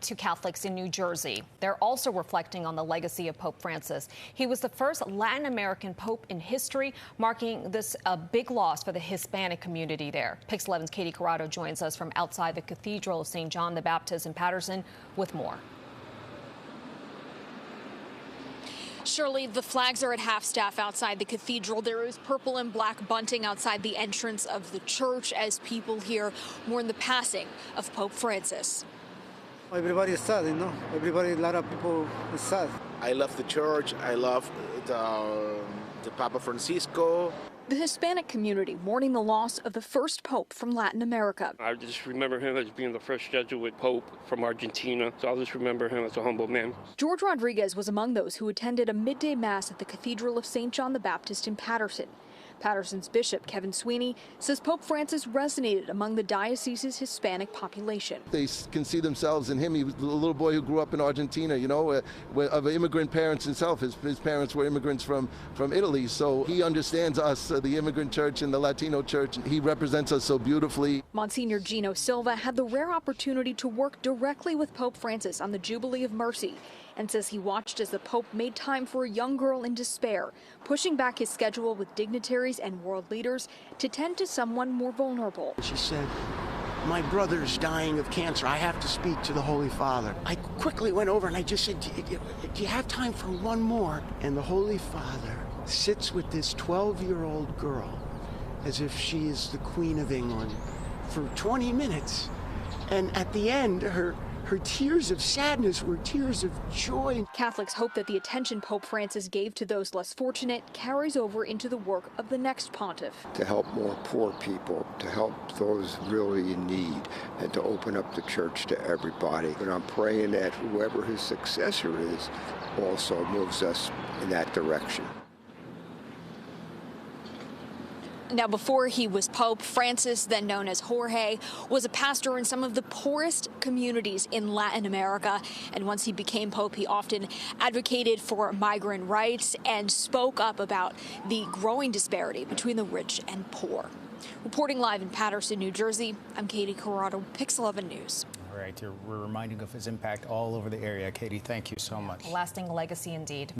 to Catholics in New Jersey. They're also reflecting on the legacy of Pope Francis. He was the first Latin American pope in history, marking this a big loss for the Hispanic community there. Pix 11's Katie Corrado joins us from outside the Cathedral of St. John the Baptist in Paterson with more. Shirley, the flags are at half-staff outside the cathedral. There is purple and black bunting outside the entrance of the church as people here mourn the passing of Pope Francis. Everybody is sad, you know. A lot of people are sad. I love the church. I love the Papa Francisco. The Hispanic community mourning the loss of the first pope from Latin America. I just remember him as being the first Jesuit pope from Argentina, so I'll just remember him as a humble man. George Rodriguez was among those who attended a midday mass at the Cathedral of St. John the Baptist in Paterson. Paterson's Bishop Kevin Sweeney says Pope Francis resonated among the diocese's Hispanic population. They can see themselves in him. He was the little boy who grew up in Argentina, you know, of immigrant parents himself. His parents were immigrants from Italy, so he understands us, the immigrant church and the Latino church. He represents us so beautifully. Monsignor Gino Silva had the rare opportunity to work directly with Pope Francis on the Jubilee of Mercy, and says he watched as the Pope made time for a young girl in despair, pushing back his schedule with dignitaries and world leaders to tend to someone more vulnerable. She said, "My brother's dying of cancer. I have to speak to the Holy Father." I quickly went over and I just said, "Do you have time for one more?" And the Holy Father sits with this 12-year-old girl as if she is the Queen of England for 20 minutes. And at the end, her tears of sadness were tears of joy. Catholics hope that the attention Pope Francis gave to those less fortunate carries over into the work of the next pontiff. To help more poor people, to help those really in need, and to open up the church to everybody. And I'm praying that whoever his successor is also moves us in that direction. Now, before he was Pope, Francis, then known as Jorge, was a pastor in some of the poorest communities in Latin America. And once he became Pope, he often advocated for migrant rights and spoke up about the growing disparity between the rich and poor. Reporting live in Paterson, New Jersey, I'm Katie Corrado, Pix 11 News. All right, we're reminding of his impact all over the area. Katie, thank you so much. Lasting legacy indeed.